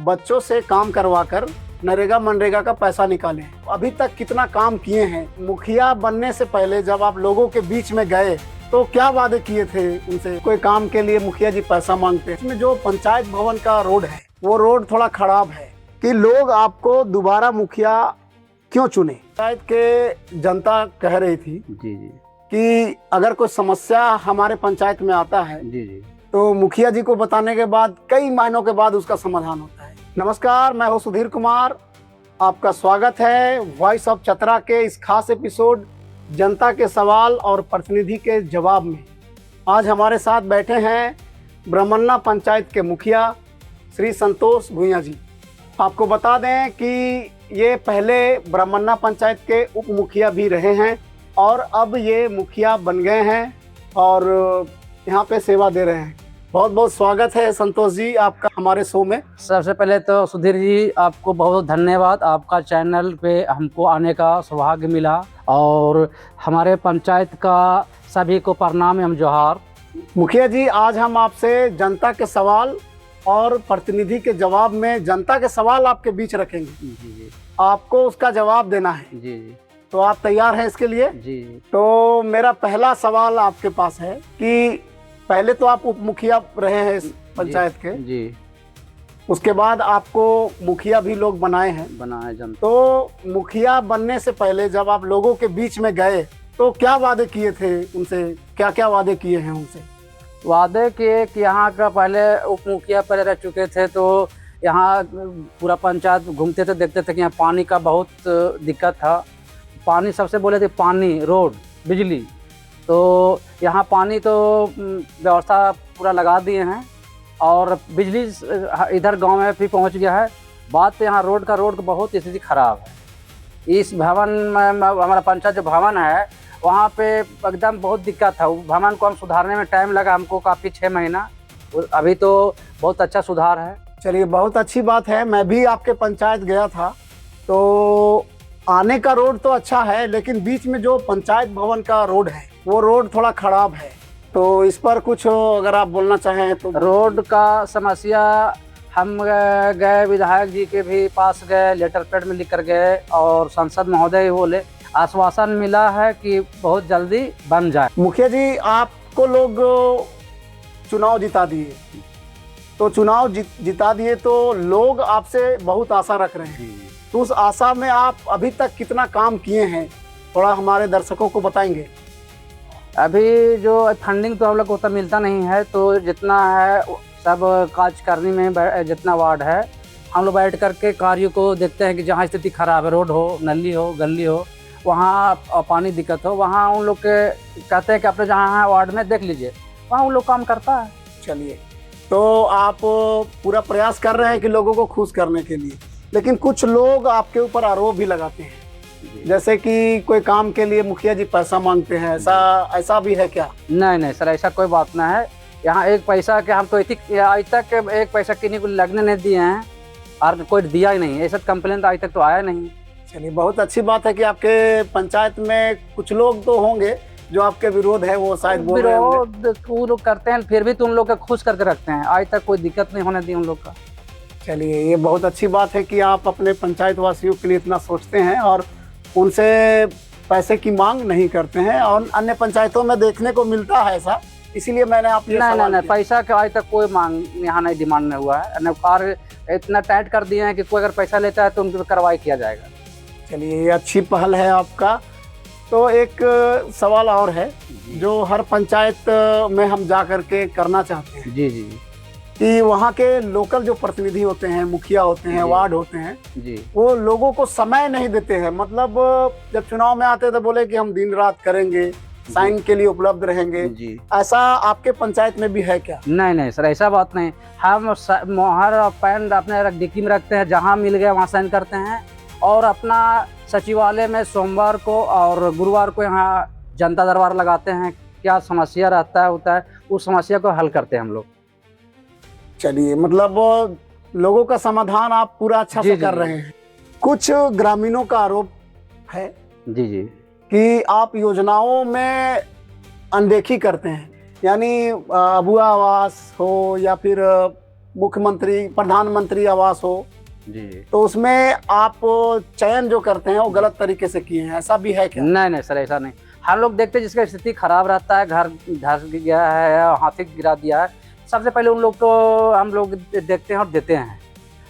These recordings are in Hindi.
बच्चों से काम करवाकर नरेगा मनरेगा का पैसा निकाले। अभी तक कितना काम किए हैं। मुखिया बनने से पहले जब आप लोगों के बीच में गए तो क्या वादे किए थे उनसे? कोई काम के लिए मुखिया जी पैसा मांगते हैं। इसमें जो पंचायत भवन का रोड है वो रोड थोड़ा खराब है कि लोग आपको दोबारा मुखिया क्यों चुने? पंचायत के जनता कह रही थी जी जी कि अगर कोई समस्या हमारे पंचायत में आता है जी जी तो मुखिया जी को बताने के बाद कई महीनों के बाद उसका समाधान होता है। नमस्कार, मैं हूं सुधीर कुमार। आपका स्वागत है वॉइस ऑफ चतरा के इस खास एपिसोड जनता के सवाल और प्रतिनिधि के जवाब में। आज हमारे साथ बैठे हैं ब्रह्मन्ना पंचायत के मुखिया श्री संतोष भुइयां जी। आपको बता दें कि ये पहले ब्रह्मन्ना पंचायत के उप मुखिया भी रहे हैं और अब ये मुखिया बन गए हैं और यहाँ पे सेवा दे रहे हैं। बहुत बहुत स्वागत है संतोष जी आपका हमारे शो में। सबसे पहले तो सुधीर जी आपको बहुत धन्यवाद। आपका चैनल पे हमको आने का सौभाग्य मिला और हमारे पंचायत का सभी को प्रणाम एवं जोहार। मुखिया जी, आज हम आपसे जनता के सवाल और प्रतिनिधि के जवाब में जनता के सवाल आपके बीच रखेंगे। जी जी आपको उसका जवाब देना है। जी जी तो आप तैयार हैं इसके लिए? जी। तो मेरा पहला सवाल आपके पास है कि पहले तो आप उप मुखिया रहे हैं इस पंचायत के, जी। उसके बाद आपको मुखिया भी लोग बनाए हैं। बनाए जनता। तो मुखिया बनने से पहले जब आप लोगों के बीच में गए तो क्या वादे किए थे उनसे? क्या क्या वादे किए हैं उनसे? वादे किए कि यहाँ का पहले उप मुखिया पहले रह चुके थे तो यहाँ पूरा पंचायत घूमते थे, देखते थे कि यहाँ पानी का बहुत दिक्कत था। पानी सबसे बोले थे, पानी, रोड, बिजली। तो यहाँ पानी तो व्यवस्था पूरा लगा दिए हैं और बिजली इधर गांव में भी पहुँच गया है। बात तो यहाँ रोड का बहुत स्थिति खराब है। इस भवन में हमारा पंचायत जो भवन है वहाँ पे एकदम बहुत दिक्कत था। भवन को हम सुधारने में टाइम लगा हमको काफ़ी 6 महीना। अभी तो बहुत अच्छा सुधार है। चलिए, बहुत अच्छी बात है। मैं भी आपके पंचायत गया था तो आने का रोड तो अच्छा है, लेकिन बीच में जो पंचायत भवन का रोड है वो रोड थोड़ा खराब है। तो इस पर कुछ अगर आप बोलना चाहें तो। रोड का समस्या हम गए, विधायक जी के भी पास गए, लेटर पैड में लिख कर गए और सांसद महोदय बोले, आश्वासन मिला है कि बहुत जल्दी बन जाए। मुखिया जी, आपको लोग चुनाव जिता दिए, तो चुनाव जिता दिए तो लोग आपसे बहुत आशा रख रहे हैं। तो उस आशा में आप अभी तक कितना काम किए हैं, थोड़ा हमारे दर्शकों को बताएंगे? अभी जो फंडिंग तो हम लोग को उतना मिलता नहीं है, तो जितना है सब काज करने में जितना वार्ड है हम लोग बैठ करके कार्यों को देखते हैं कि जहाँ स्थिति खराब है, रोड हो, नली हो, गली हो, वहाँ पानी दिक्कत हो, वहाँ उन लोग के कहते हैं कि अपने जहाँ है वार्ड में देख लीजिए, वहाँ उन लोग काम करता है। चलिए, तो आप पूरा प्रयास कर रहे हैं कि लोगों को खुश करने के लिए, लेकिन कुछ लोग आपके ऊपर आरोप भी लगाते हैं जैसे कि कोई काम के लिए मुखिया जी पैसा मांगते हैं। ऐसा भी है क्या? नहीं सर, ऐसा कोई बात नहीं है। यहाँ एक पैसा के हम तो आज तक एक पैसा किसी को लगने नहीं दिए हैं और कोई दिया ही नहीं। ऐसा कंप्लेंट आज तक तो आया नहीं। चलिए, बहुत अच्छी बात है कि आपके पंचायत में कुछ लोग तो होंगे जो आपके विरोध है, वो शायद बोल रहे होंगे। विरोध वो लोग करते हैं, फिर भी तो उन लोग को खुश करके रखते हैं। आज तक कोई दिक्कत नहीं होने दी उन लोग का। चलिए, ये बहुत अच्छी बात है कि आप अपने पंचायत वासियों के लिए इतना सोचते हैं और उनसे पैसे की मांग नहीं करते हैं। और अन्य पंचायतों में देखने को मिलता है ऐसा, इसीलिए मैंने आप नहीं पैसा का आज तक कोई मांग यहाँ नहीं, डिमांड नहीं हुआ है। न कार्य इतना टाइट कर दिए हैं कि कोई अगर पैसा लेता है तो उनकी कार्रवाई किया जाएगा। चलिए, ये अच्छी पहल है आपका। तो एक सवाल और है जो हर पंचायत में हम जा करके करना चाहते हैं। जी जी कि वहाँ के लोकल जो प्रतिनिधि होते हैं, मुखिया होते हैं, वार्ड होते हैं जी, वो लोगों को समय नहीं देते हैं। मतलब जब चुनाव में आते तो बोले कि हम दिन रात करेंगे, साइन के लिए उपलब्ध रहेंगे जी। ऐसा आपके पंचायत में भी है क्या? नहीं सर, ऐसा बात नहीं। हम मोहर और पैन अपने डिक्की में रखते हैं, जहाँ मिल गया वहाँ साइन करते हैं और अपना सचिवालय में सोमवार को और गुरुवार को यहाँ जनता दरबार लगाते हैं। क्या समस्या रहता है होता है उस समस्या को हल करते हैं हम लोग। चलिए, मतलब लोगों का समाधान आप पूरा अच्छा से कर रहे हैं। कुछ ग्रामीणों का आरोप है जी जी कि आप योजनाओं में अनदेखी करते हैं, यानी अबुआ आवास हो या फिर मुख्यमंत्री प्रधानमंत्री आवास हो, जी। तो उसमें आप चयन जो करते हैं वो गलत तरीके से किए हैं, ऐसा भी है क्या? नहीं सर, ऐसा नहीं। हम लोग देखते हैं जिसका स्थिति खराब रहता है, घर धस गया है, हाथी गिरा दिया है, सबसे पहले उन लोग को हम लोग देखते हैं और देते हैं।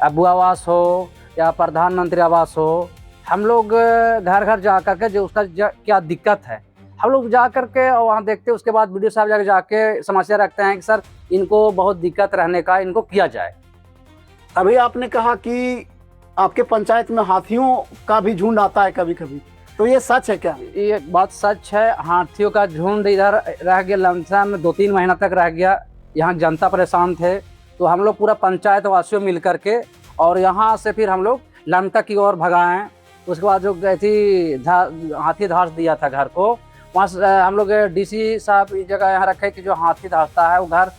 अबू आवास हो या प्रधानमंत्री आवास हो, हम लोग घर घर जा करके जो उसका क्या दिक्कत है हम लोग जा करके वहाँ देखते हैं। उसके बाद वीडियो साहब जाके समस्या रखते हैं कि सर इनको बहुत दिक्कत रहने का, इनको किया जाए। अभी आपने कहा कि आपके पंचायत में हाथियों का भी झुंड आता है कभी कभी, तो ये सच है क्या? ये बात सच है, हाथियों का झुंड इधर रह गया, लमसम 2-3 महीना तक रह गया। यहाँ जनता परेशान थे, तो हम लोग पूरा पंचायत वासियों मिल करके और यहाँ से फिर हम लोग लमता की ओर भगाएं। उसके बाद जो गई थी हाथी धास दिया था घर को, वहाँ से हम लोग डीसी साहब इस जगह यहाँ रखे कि जो हाथी धासता है वो घर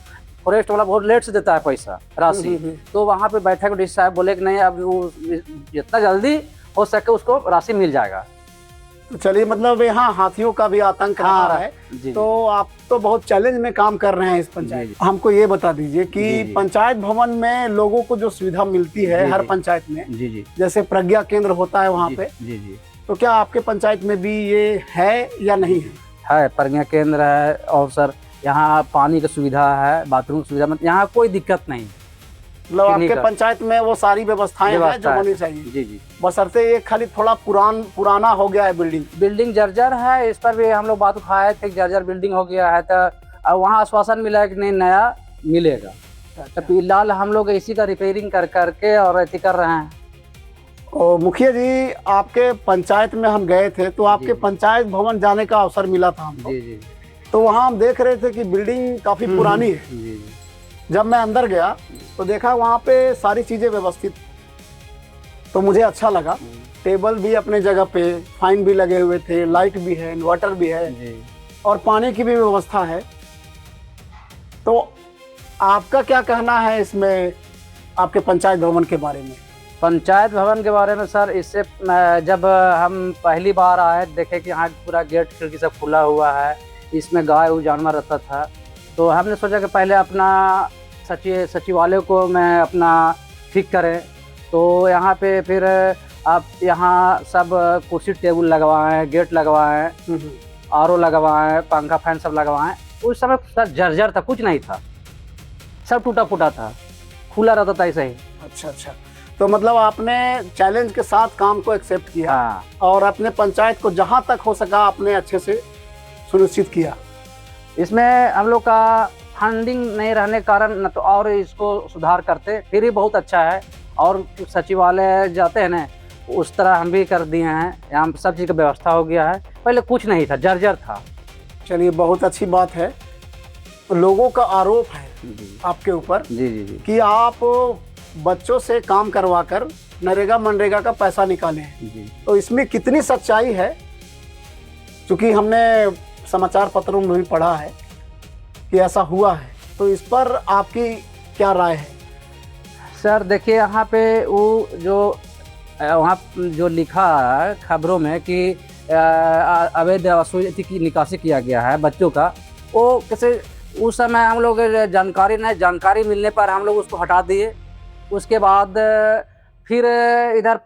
फॉरेस्ट वाला बहुत लेट से देता है पैसा राशि, तो वहाँ पे बैठे डीसी साहब बोले कि नहीं, अब वो जितना जल्दी हो सके उसको राशि मिल जाएगा। तो चलिए, मतलब यहाँ हाथियों का भी आतंक रहा है। जी, तो आप तो बहुत चैलेंज में काम कर रहे हैं इस पंचायत। हमको ये बता दीजिए कि पंचायत भवन में लोगों को जो सुविधा मिलती है हर पंचायत में, जी, जैसे प्रज्ञा केंद्र होता है वहाँ पे, जी, तो क्या आपके पंचायत में भी ये है या नहीं है? है, प्रज्ञा केंद्र है और सर यहाँ पानी की सुविधा है, बाथरूम सुविधा, मतलब यहाँ कोई दिक्कत नहीं। मतलब आपके पंचायत में वो सारी व्यवस्थाएं हैं जो होनी चाहिए। जी। बशर्ते ये खाली थोड़ा पुराना हो गया है, बिल्डिंग जर्जर है। इस पर भी हम लोग बात उठाए थे, जर्जर बिल्डिंग हो गया है, तो वहाँ आश्वासन मिला है कि नहीं नया मिलेगा। तो फिलहाल हम लोग इसी का रिपेयरिंग कर करके और ऐसे कर रहे हैं। और मुखिया जी, आपके पंचायत में हम गए थे, तो आपके पंचायत भवन जाने का अवसर मिला था हमको। जी। तो वहाँ हम देख रहे थे कि बिल्डिंग काफी पुरानी है। जी। जब मैं अंदर गया तो देखा वहाँ पे सारी चीजें व्यवस्थित, तो मुझे अच्छा लगा। टेबल भी अपने जगह पे, फैन भी लगे हुए थे, लाइट भी है, इन्वर्टर भी है और पानी की भी व्यवस्था है। तो आपका क्या कहना है इसमें, आपके पंचायत भवन के बारे में? पंचायत भवन के बारे में सर, इससे जब हम पहली बार आए देखे कि यहाँ पूरा गेट खिड़की सब खुला हुआ है, इसमें गाय जानवर रहता था, तो हमने सोचा कि पहले अपना सचिवालय को मैं अपना ठीक करें। तो यहाँ पे फिर आप यहाँ सब कुर्सी टेबल लगवाएं, गेट लगवाएं, आरओ लगवाएं, पंखा फैन सब लगवाएं। उस समय सर जर्जर था, कुछ नहीं था, सब टूटा फूटा था, खुला रहता था ऐसे ही। अच्छा। तो मतलब आपने चैलेंज के साथ काम को एक्सेप्ट किया। हाँ। और अपने पंचायत को जहाँ तक हो सका आपने अच्छे से सुनिश्चित किया। इसमें हम लोग का फंडिंग नहीं रहने के कारण न तो और इसको सुधार करते, फिर भी बहुत अच्छा है। और सचिवालय जाते हैं ना, उस तरह हम भी कर दिए हैं, यहाँ सब चीज़ का व्यवस्था हो गया है। पहले कुछ नहीं था, जर्जर था। चलिए, बहुत अच्छी बात है। लोगों का आरोप है आपके ऊपर जी कि आप बच्चों से काम करवा कर नरेगा मनरेगा का पैसा निकाले हैं। तो इसमें कितनी सच्चाई है? क्योंकि हमने समाचार पत्रों में भी पढ़ा है कि ऐसा हुआ है, तो इस पर आपकी क्या राय है? सर देखिए, यहाँ पे वो वहाँ जो लिखा है खबरों में कि अवैध वसूली की निकासी किया गया है बच्चों का, वो कैसे उस समय हम लोग जानकारी मिलने पर हम लोग उसको हटा दिए। उसके बाद फिर इधर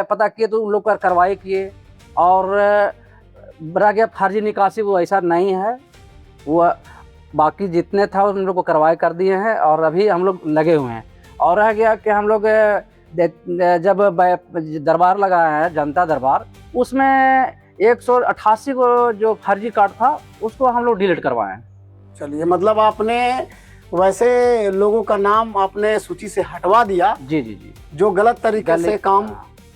पता किए तो उन लोग पर कार्रवाई किए और रह गया फर्जी निकासी, वो ऐसा नहीं है, वो बाकी जितने था उन लोग को कार्रवाई कर दिए हैं और अभी हम लोग लगे हुए हैं। और रह गया कि हम लोग जब दरबार लगाया है, जनता दरबार, उसमें 188 को जो फर्जी कार्ड था उसको हम लोग डिलीट करवाए। चलिए, मतलब आपने वैसे लोगों का नाम आपने सूची से हटवा दिया। जी, जो गलत तरीके से काम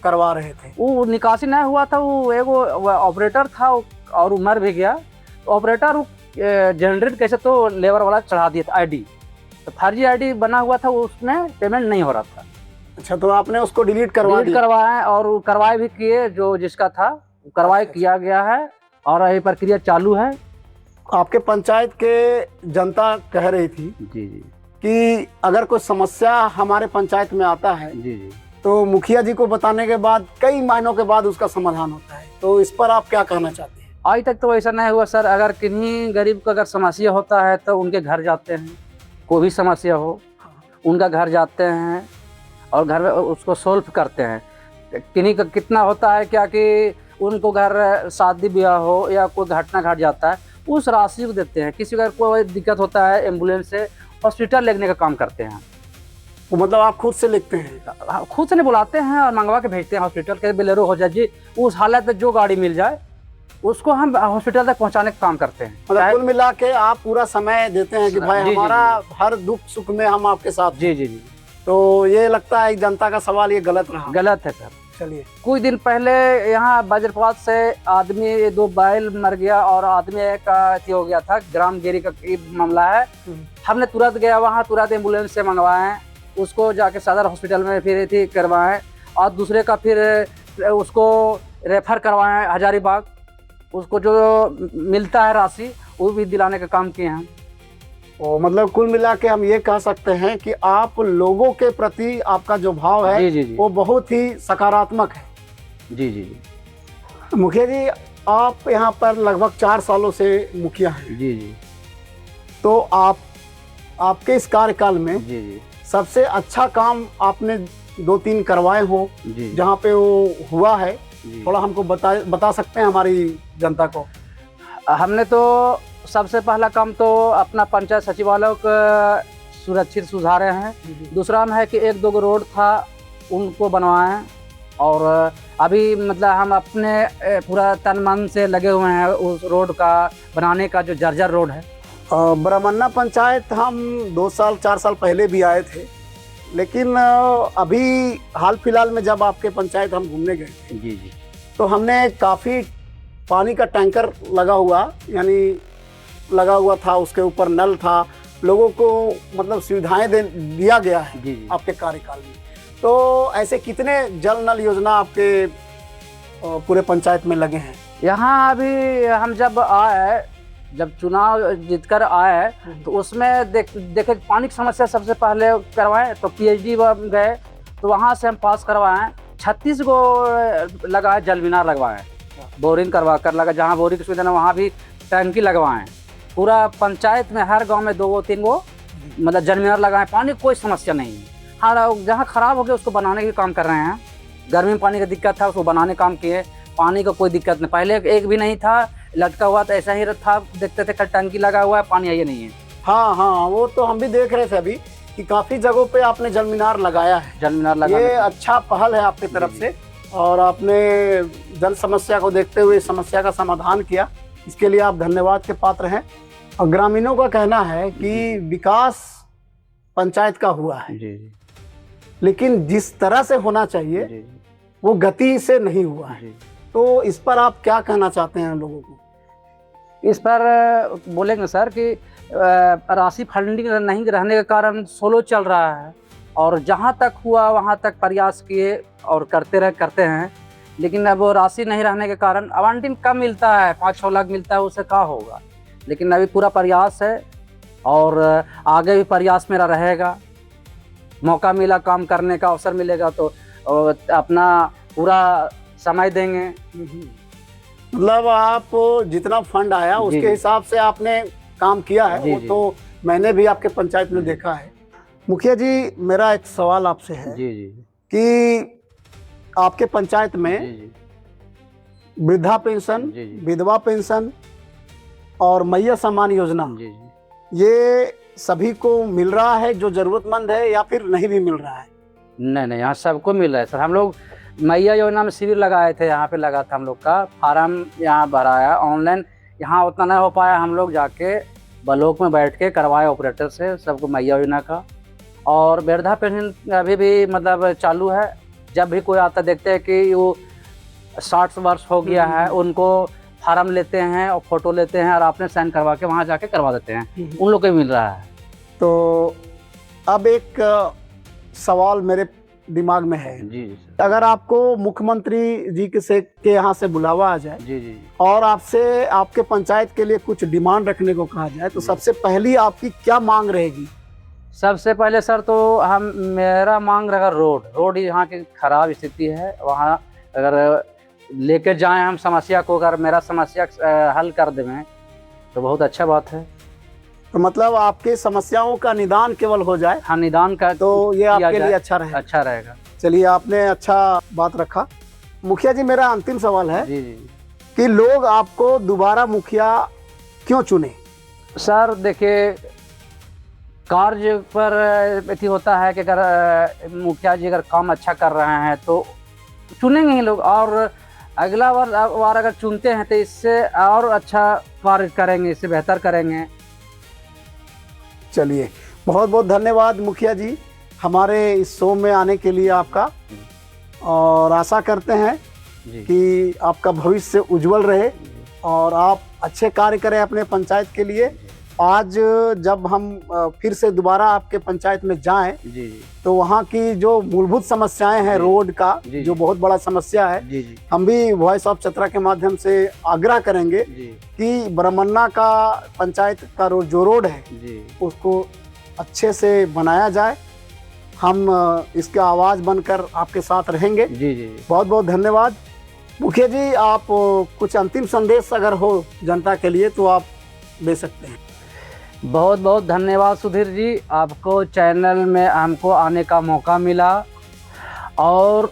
करवा रहे थे। वो निकासी नहीं हुआ था, वो एगो ऑपरेटर था और मर भी गया। ऑपरेटर जनरेट कैसे तो लेबर वाला चढ़ा दिया था आईडी, तो फर्जी आईडी बना हुआ था, उसमें पेमेंट नहीं हो रहा था। अच्छा, तो आपने उसको डिलीट करवाए और कार्रवाई भी किए, जो जिसका था कार्रवाई किया गया है और ये प्रक्रिया चालू है। आपके पंचायत के जनता कह रही थी जी कि अगर कोई समस्या हमारे पंचायत में आता है जी तो मुखिया जी को बताने के बाद कई महीनों के बाद उसका समाधान होता है, तो इस पर आप क्या कहना चाहते हैं? आज तक तो ऐसा नहीं हुआ सर। अगर किन्हीं गरीब को अगर समस्या होता है तो उनके घर जाते हैं, कोई भी समस्या हो। उनका घर जाते हैं और घर में उसको सोल्व करते हैं। किन्हीं का कितना होता है क्या कि उनको घर शादी ब्याह हो या कोई घटना घट जाता है, उस राशि को देते हैं। किसी का कोई दिक्कत होता है, एम्बुलेंस से हॉस्पिटल लेने का काम करते हैं। तो मतलब आप खुद से लिखते हैं? खुद से नहीं, बुलाते हैं और मंगवा के भेजते हैं हॉस्पिटल के। बोलेरो हो जाए जी, उस हालत में जो गाड़ी मिल जाए उसको हम हॉस्पिटल तक पहुंचाने का काम करते हैं। मतलब कुल मिला के आप पूरा समय देते हैं कि भाई जी, हमारा हर दुख सुख में हम आपके साथ हैं। जी जी जी। तो ये लगता है जनता का सवाल ये गलत रहा। गलत है सर। चलिए, कुछ दिन पहले यहाँ वज्रपात से आदमी 2 बैल मर गया और आदमी का अथी हो गया था, ग्रामगिरी का मामला है। हमने तुरंत गया वहाँ, तुरंत एम्बुलेंस से मंगवाए, उसको जाके सदर हॉस्पिटल में फिर अथी करवाएं और दूसरे का फिर उसको रेफर करवाएं हजारीबाग। उसको जो मिलता है राशि वो भी दिलाने का काम किए हैं। तो मतलब कुल मिला के हम ये कह सकते हैं कि आप लोगों के प्रति आपका जो भाव है जी जी जी। वो बहुत ही सकारात्मक है। जी जी जी। मुखिया जी, आप यहाँ पर लगभग 4 सालों से मुखिया हैं। जी जी। तो आपके इस कार्यकाल में जी जी सबसे अच्छा काम आपने 2-3 करवाए हो जी जहाँ पे वो हुआ है, जी। थोड़ा हमको बता सकते हैं हमारी जनता को? हमने तो सबसे पहला काम तो अपना पंचायत सचिवालय का सुरक्षित सुधारे हैं। दूसरा में है कि 1-2 रोड था उनको बनवाएं। और अभी मतलब हम अपने पूरा तन मन से लगे हुए हैं उस रोड का बनाने का, जो जर्जर रोड है। ब्रह्मन्ना पंचायत हम 2-4 साल पहले भी आए थे, लेकिन अभी हाल फिलहाल में जब आपके पंचायत हम घूमने गए थे जी जी, तो हमने काफ़ी पानी का टैंकर लगा हुआ था, उसके ऊपर नल था, लोगों को मतलब सुविधाएं दिया गया है जी जी। आपके कार्यकाल में। तो ऐसे कितने जल नल योजना आपके पूरे पंचायत में लगे हैं? यहाँ अभी हम जब चुनाव जीतकर आए तो उसमें देखे पानी की समस्या सबसे पहले करवाएं। तो PhD गए तो वहाँ से हम पास करवाएं। 36 गो लगाए, जल मीनार लगवाएं, बोरिंग करवा कर लगा। जहाँ बोरिंग की सुविधा है वहाँ भी टंकी लगवाएं। पूरा पंचायत में हर गांव में 2-3 गो मतलब जल मीनार लगाएं। पानी की कोई समस्या नहीं है। हाँ, जहाँ खराब हो गया उसको बनाने के काम कर रहे हैं। गर्मी में पानी का दिक्कत था, उसको बनाने काम किए। पानी का कोई दिक्कत नहीं, पहले एक भी नहीं था, लटका हुआ था, ऐसा ही था, देखते थे टंकी लगा हुआ है, पानी आई नहीं है। हाँ हाँ, वो तो हम भी देख रहे थे अभी कि काफ़ी जगहों पे आपने जल मीनार लगाया है। जल मीनार लगा, ये अच्छा पहल है आपकी तरफ से, और आपने जल समस्या को देखते हुए इस समस्या का समाधान किया, इसके लिए आप धन्यवाद के पात्र हैं। और ग्रामीणों का कहना है कि विकास पंचायत का हुआ है, जी जी लेकिन जिस तरह से होना चाहिए जी वो गति से नहीं हुआ है। जी। तो इस पर आप क्या कहना चाहते हैं लोगों को? इस पर बोलेंगे सर कि राशि फंडिंग नहीं रहने के कारण सोलो चल रहा है, और जहाँ तक हुआ वहाँ तक प्रयास किए और करते हैं, लेकिन अब वो राशि नहीं रहने के कारण आवंटन कम मिलता है, 5-6 लाख मिलता है, उससे क्या होगा। लेकिन अभी पूरा प्रयास है और आगे भी प्रयास मेरा रहेगा। मौका मिला, काम करने का अवसर मिलेगा तो अपना पूरा समय देंगे। मतलब आप जितना फंड आया उसके हिसाब से आपने काम किया है, जी, वो जी। तो मैंने भी आपके पंचायत में देखा है। मुखिया जी, मेरा एक सवाल आपसे है जी जी कि आपके पंचायत में जी जी वृद्धा पेंशन, जी जी विधवा पेंशन और मैया सम्मान योजना, जी जी। ये सभी को मिल रहा है जो जरूरतमंद है, या फिर नहीं भी मिल रहा है? नहीं, यहाँ सबको मिल रहा है सर। हम लोग मैया योजना में शिविर लगाए थे, यहाँ पे लगा था हम लोग का फार्म, यहाँ भराया ऑनलाइन। यहाँ उतना नहीं हो पाया, हम लोग जाके ब्लॉक में बैठ के करवाए ऑपरेटर से सबको मैया योजना का। और वृद्धा पेंशन अभी भी मतलब चालू है। जब भी कोई आता देखते हैं कि वो 60 वर्ष हो गया है, उनको फार्म लेते हैं और फोटो लेते हैं और आपने साइन करवा के वहाँ जाके करवा देते हैं, उन लोग को मिल रहा है। तो अब एक सवाल मेरे दिमाग में है, जी जी अगर आपको मुख्यमंत्री जी के यहाँ से बुलावा आ जाए जी जी और आपसे आपके पंचायत के लिए कुछ डिमांड रखने को कहा जाए, तो सबसे पहली आपकी क्या मांग रहेगी? सबसे पहले सर तो मेरा मांग रहेगा रोड यहाँ की खराब स्थिति है। वहाँ अगर लेके जाएं हम समस्या को, अगर मेरा समस्या हल कर दें तो बहुत अच्छा बात है। तो मतलब आपकी समस्याओं का निदान केवल हो जाए हाँ, निदान का तो ये किया आपके लिए जाए, अच्छा रहेगा। अच्छा रहेगा। चलिए, आपने अच्छा बात रखा। मुखिया जी, मेरा अंतिम सवाल है जी जी कि लोग आपको दोबारा मुखिया क्यों चुने? सर, देखिए, कार्य पर अथी होता है कि अगर मुखिया जी अगर काम अच्छा कर रहे हैं तो चुनेंगे ही लोग, और अगला बार अगर चुनते हैं तो इससे और अच्छा कार्य करेंगे, इससे बेहतर करेंगे। चलिए, बहुत बहुत धन्यवाद मुखिया जी हमारे इस शो में आने के लिए आपका, और आशा करते हैं जी कि आपका भविष्य उज्जवल रहे और आप अच्छे कार्य करें अपने पंचायत के लिए। आज जब हम फिर से दोबारा आपके पंचायत में जाएं जी जी तो वहाँ की जो मूलभूत समस्याएं हैं, जी। रोड का जी, जो जी। बहुत बड़ा समस्या है, जी जी हम भी वॉइस ऑफ चतरा के माध्यम से आग्रह करेंगे जी कि ब्रह्मन्ना का पंचायत का जो रोड है जी उसको अच्छे से बनाया जाए। हम इसका आवाज़ बनकर आपके साथ रहेंगे। जी जी। बहुत बहुत धन्यवाद। मुखिया जी, आप कुछ अंतिम संदेश अगर हो जनता के लिए तो आप दे सकते हैं। बहुत बहुत धन्यवाद सुधीर जी, आपको चैनल में हमको आने का मौका मिला, और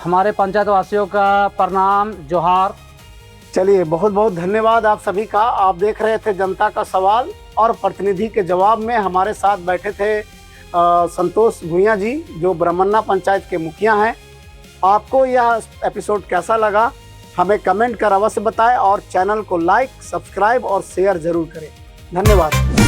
हमारे पंचायत वासियों का प्रणाम, जोहार। चलिए, बहुत बहुत धन्यवाद आप सभी का। आप देख रहे थे जनता का सवाल, और प्रतिनिधि के जवाब में हमारे साथ बैठे थे संतोष भुइयां जी, जो ब्रह्मन्ना पंचायत के मुखिया हैं। आपको यह एपिसोड कैसा लगा हमें कमेंट कर अवश्य बताएं, और चैनल को लाइक, सब्सक्राइब और शेयर जरूर करें। धन्यवाद।